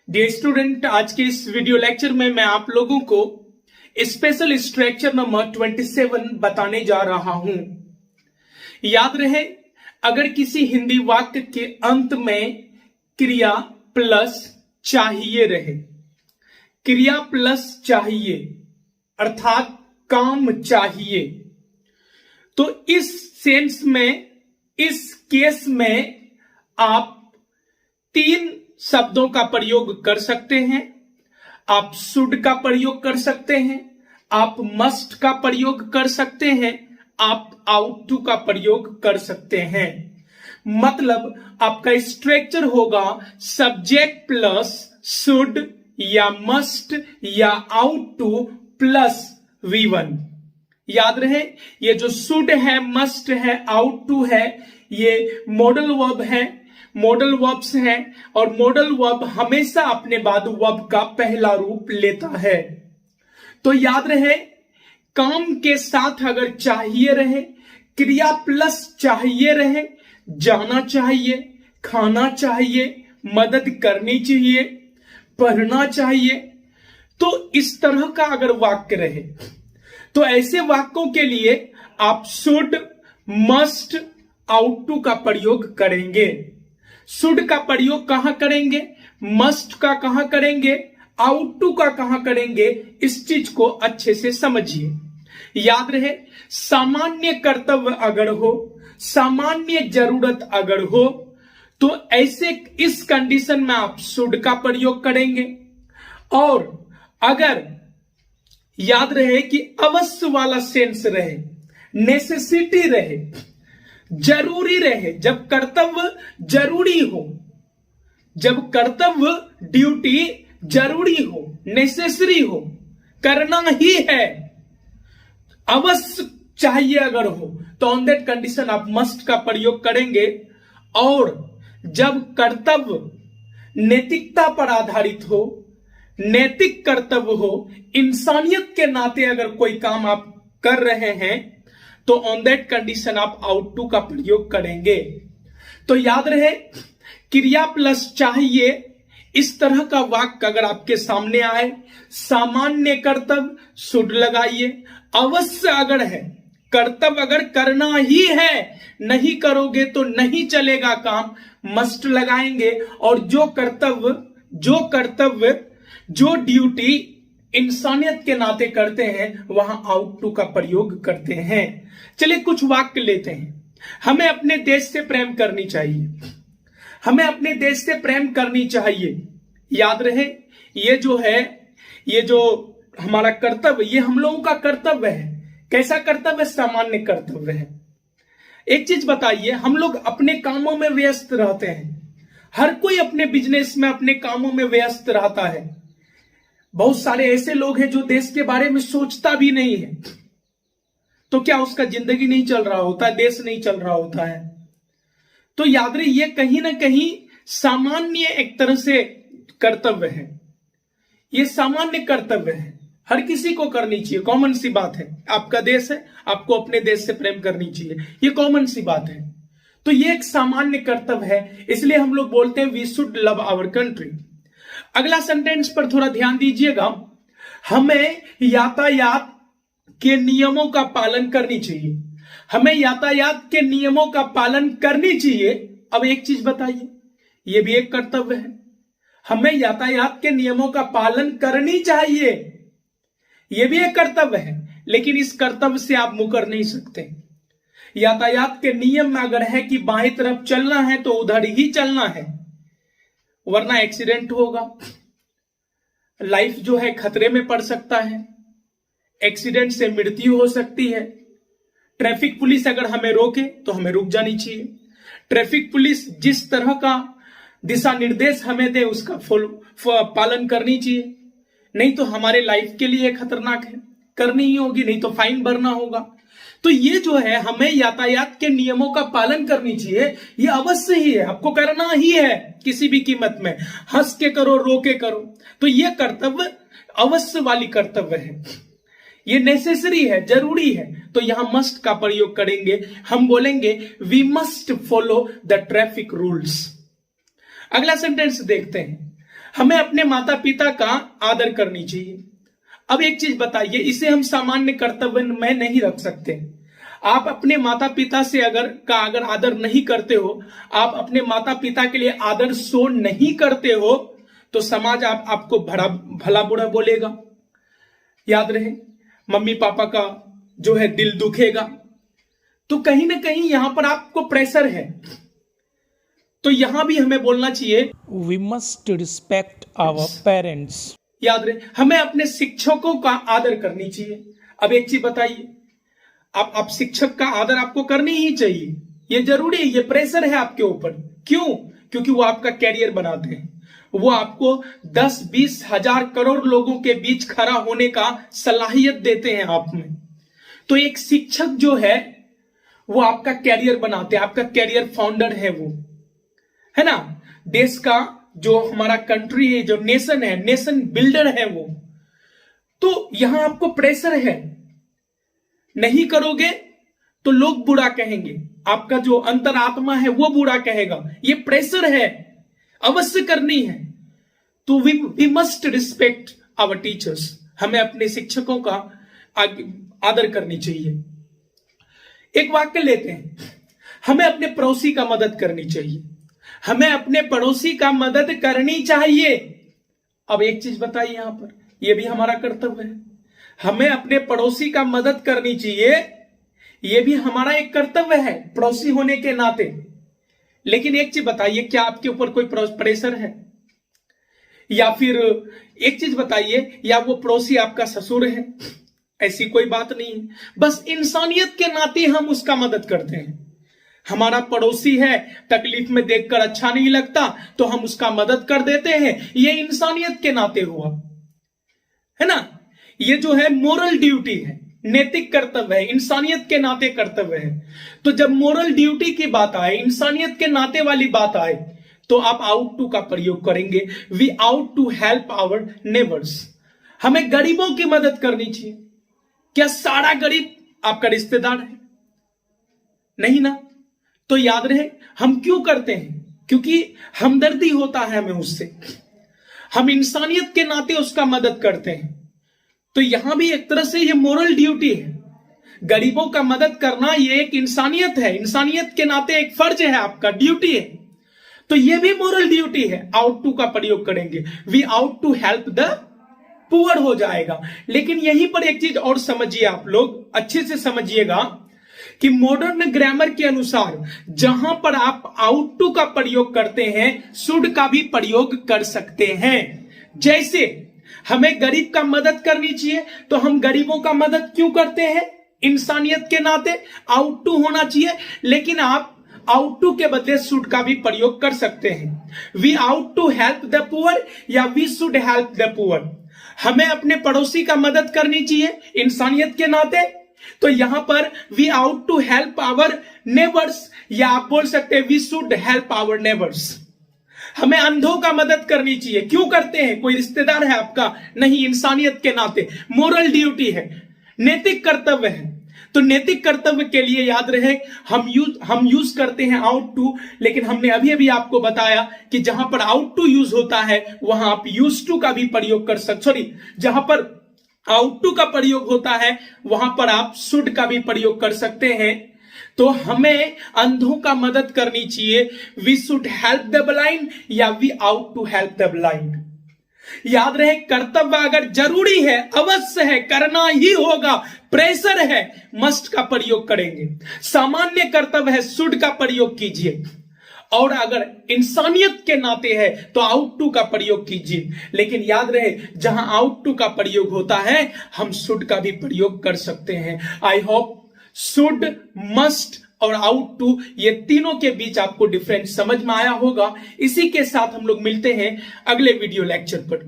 Dear student, आज के इस वीडियो लेक्चर में मैं आप लोगों को स्पेशल स्ट्रक्चर नंबर 27 बताने जा रहा हूं। याद रहे, अगर किसी हिंदी वाक्य के अंत में क्रिया प्लस चाहिए रहे, क्रिया प्लस चाहिए अर्थात काम चाहिए, तो इस सेंस में, इस केस में आप 3 शब्दों का प्रयोग कर सकते हैं। आप शुड का प्रयोग कर सकते हैं, आप मस्ट का प्रयोग कर सकते हैं, आप आउट टू का प्रयोग कर सकते हैं। मतलब आपका स्ट्रक्चर होगा सब्जेक्ट प्लस शुड या मस्ट या आउट टू प्लस V1। याद रहे, ये जो शुड है, मस्ट है, आउट टू है, ये मॉडल वर्ब है, मॉडल वर्ब्स हैं और मॉडल वर्ब हमेशा अपने बाद वर्ब का पहला रूप लेता है। तो याद रहे, काम के साथ अगर चाहिए रहे, क्रिया प्लस चाहिए रहे, जाना चाहिए, खाना चाहिए, मदद करनी चाहिए, पढ़ना चाहिए, तो इस तरह का अगर वाक्य रहे तो ऐसे वाक्यों के लिए आप शुड, मस्ट, आउट टू का प्रयोग करेंगे। शुड का प्रयोग कहां करेंगे, मस्ट का कहां करेंगे, आउट टू का कहां करेंगे, इस चीज को अच्छे से समझिए। याद रहे, सामान्य कर्तव्य अगर हो, सामान्य जरूरत अगर हो, तो ऐसे इस कंडीशन में आप शुड का प्रयोग करेंगे। और अगर याद रहे कि अवश्य वाला सेंस रहे, नेसेसिटी रहे, जरूरी रहे, जब कर्तव्य जरूरी हो, जब कर्तव्य ड्यूटी जरूरी हो, नेसेसरी हो, करना ही है, अवश्य चाहिए अगर हो, तो ऑन दैट कंडीशन आप मस्ट का प्रयोग करेंगे। और जब कर्तव्य नैतिकता पर आधारित हो, नैतिक कर्तव्य हो, इंसानियत के नाते अगर कोई काम आप कर रहे हैं, तो ऑन दैट कंडीशन आप आउट टू का प्रयोग करेंगे। तो याद रहे, क्रिया प्लस चाहिए, इस तरह का वाक्य अगर आपके सामने आए, सामान्य कर्तव्य शुड लगाइए, अवश्य अगर है, कर्तव्य अगर करना ही है, नहीं करोगे तो नहीं चलेगा काम, मस्ट लगाएंगे। और जो कर्तव्य जो ड्यूटी इंसानियत के नाते करते हैं, वहां आउट टू का प्रयोग करते हैं। चलिए कुछ वाक्य लेते हैं। हमें अपने देश से प्रेम करनी चाहिए, हमें अपने देश से प्रेम करनी चाहिए। याद रहे, ये जो है, ये जो हमारा कर्तव्य, ये हम लोगों का कर्तव्य है। कैसा कर्तव्य? सामान्य कर्तव्य है। एक चीज बताइए, हम लोग अपने कामों में व्यस्त रहते हैं, हर कोई अपने बिजनेस में, अपने कामों में व्यस्त रहता है। बहुत सारे ऐसे लोग हैं जो देश के बारे में सोचता भी नहीं है, तो क्या उसका जिंदगी नहीं चल रहा होता है, देश नहीं चल रहा होता है? तो याद रहे, ये कहीं ना कहीं सामान्य एक तरह से कर्तव्य है, ये सामान्य कर्तव्य है, हर किसी को करनी चाहिए, कॉमन सी बात है। आपका देश है, आपको अपने देश से प्रेम करनी चाहिए, ये कॉमन सी बात है। तो ये एक सामान्य कर्तव्य है, इसलिए हम लोग बोलते हैं we should love our country. अगला सेंटेंस पर थोड़ा ध्यान दीजिएगा, हमें यातायात के नियमों का पालन करनी चाहिए, हमें यातायात के नियमों का पालन करनी चाहिए। अब एक चीज बताइए, यह भी एक कर्तव्य है, हमें यातायात के नियमों का पालन करनी चाहिए, यह भी एक कर्तव्य है, लेकिन इस कर्तव्य से आप मुकर नहीं सकते। यातायात के नियम में अगर है कि बाएं तरफ चलना है तो उधर ही चलना है, वरना एक्सीडेंट होगा, लाइफ जो है खतरे में पड़ सकता है, एक्सीडेंट से मृत्यु हो सकती है। ट्रैफिक पुलिस अगर हमें रोके तो हमें रुक जानी चाहिए। ट्रैफिक पुलिस जिस तरह का दिशा निर्देश हमें दे, उसका पालन करनी चाहिए, नहीं तो हमारे लाइफ के लिए खतरनाक है, करनी ही होगी, नहीं तो फाइन भरना होगा। तो ये जो है, हमें यातायात के नियमों का पालन करनी चाहिए, ये अवश्य ही है, आपको करना ही है, किसी भी कीमत में, हंस के करो, रो के करो। तो ये कर्तव्य अवश्य वाली कर्तव्य है, ये नेसेसरी है, जरूरी है। तो यहां मस्ट का प्रयोग करेंगे, हम बोलेंगे we must follow the traffic rules. अगला सेंटेंस देखते हैं, हमें अपने माता पिता का आदर करनी चाहिए। अब एक चीज बताइए, इसे हम सामान्य कर्तव्य में नहीं रख सकते। आप अपने माता पिता से अगर आदर नहीं करते हो, आप अपने माता पिता के लिए आदर शो नहीं करते हो, तो समाज आपको भला बुरा बोलेगा। याद रहे, मम्मी पापा का जो है दिल दुखेगा। तो कहीं ना कहीं यहां पर आपको प्रेशर है, तो यहां भी हमें बोलना चाहिए, we must respect our parents. याद रहे, हमें अपने शिक्षकों का आदर करनी चाहिए। अब एक चीज बताइए, आप शिक्षक का आदर आपको करनी ही चाहिए, ये जरूरी है, ये प्रेशर है आपके ऊपर। क्यों? क्योंकि वो आपका कैरियर बनाते हैं, वो आपको 10-20 हजार करोड़ लोगों के बीच खड़ा होने का सलाहियत देते हैं आप में। तो एक शिक्षक जो है वो आपका कैरियर बनाते हैं, आपका कैरियर फाउंडर है वो, है ना। देश का जो हमारा कंट्री है, जो नेशन है, नेशन बिल्डर है वो। तो यहां आपको प्रेशर है, नहीं करोगे तो लोग बुरा कहेंगे, आपका जो अंतरात्मा है वो बुरा कहेगा, ये प्रेशर है, अवश्य करनी है। तो we must respect our teachers, हमें अपने शिक्षकों का आदर करनी चाहिए। एक वाक्य लेते हैं, हमें अपने पड़ोसी का मदद करनी चाहिए, हमें अपने पड़ोसी का मदद करनी चाहिए। अब एक चीज बताइए, यहां पर यह भी हमारा कर्तव्य है, हमें अपने पड़ोसी का मदद करनी चाहिए, यह भी हमारा एक कर्तव्य है पड़ोसी होने के नाते। लेकिन एक चीज बताइए, क्या आपके ऊपर कोई प्रेशर है? या फिर एक चीज बताइए, या वो पड़ोसी आपका ससुर है? ऐसी कोई बात नहीं है, बस इंसानियत के नाते हम उसका मदद करते हैं। हमारा पड़ोसी है, तकलीफ में देखकर अच्छा नहीं लगता तो हम उसका मदद कर देते हैं, ये इंसानियत के नाते हुआ, है ना। ये जो है मोरल ड्यूटी है, नैतिक कर्तव्य है, इंसानियत के नाते कर्तव्य है। तो जब मोरल ड्यूटी की बात आए, इंसानियत के नाते वाली बात आए, तो आप आउट टू का प्रयोग करेंगे। We ought to help our neighbours, हमें गरीबों की मदद करनी चाहिए। क्या सारा गरीब आपका रिश्तेदार है? नहीं ना। तो याद रहे, हम क्यों करते हैं? क्योंकि हमदर्दी होता है हमें उससे, हम इंसानियत के नाते उसका मदद करते हैं। तो यहां भी एक तरह से ये मोरल ड्यूटी है, गरीबों का मदद करना ये एक इंसानियत है, इंसानियत के नाते एक फर्ज है, आपका ड्यूटी है। तो ये भी मोरल ड्यूटी है, आउट टू का प्रयोग करेंगे, we ought to help the poor हो जाएगा। लेकिन यहीं पर एक चीज और समझिए, आप लोग अच्छे से समझिएगा कि मॉडर्न ग्रामर के अनुसार जहां पर आप आउट टू का प्रयोग करते हैं, शुड का भी प्रयोग कर सकते हैं। जैसे हमें गरीब का मदद करनी चाहिए, तो हम गरीबों का मदद क्यों करते हैं? इंसानियत के नाते आउट टू होना चाहिए, लेकिन आप आउट टू के बदले शुड का भी प्रयोग कर सकते हैं। We ought to help the poor या we should help the poor, हमें अपने पड़ोसी का मदद करनी चाहिए इंसानियत के नाते, तो यहां पर we ought to help our neighbours, या आप बोल सकते हैं we should help our neighbours. हमें अंधों का मदद करनी चाहिए, क्यों करते हैं? कोई रिश्तेदार है आपका? नहीं, इंसानियत के नाते, मोरल ड्यूटी है, नैतिक कर्तव्य है। तो नैतिक कर्तव्य के लिए याद रहे, हम यूज करते हैं आउट टू, लेकिन हमने अभी अभी आपको बताया कि जहां पर आउट टू यूज होता है वहां आप यूज टू का भी प्रयोग कर सकते, सॉरी, जहां पर आउट टू का प्रयोग होता है वहां पर आप शुड का भी प्रयोग कर सकते हैं। तो हमें अंधों का मदद करनी चाहिए, we should help the blind या we ought to help the blind. याद रहे, कर्तव्य अगर जरूरी है, अवश्य है, करना ही होगा, प्रेशर है, मस्ट का प्रयोग करेंगे। सामान्य कर्तव्य है, शुड का प्रयोग कीजिए, और अगर इंसानियत के नाते है तो आउट टू का प्रयोग कीजिए। लेकिन याद रहे, जहां आउट टू का प्रयोग होता है हम शुड का भी प्रयोग कर सकते हैं। आई होप शुड, मस्ट और आउट टू, ये तीनों के बीच आपको डिफरेंस समझ में आया होगा। इसी के साथ हम लोग मिलते हैं अगले वीडियो लेक्चर पर।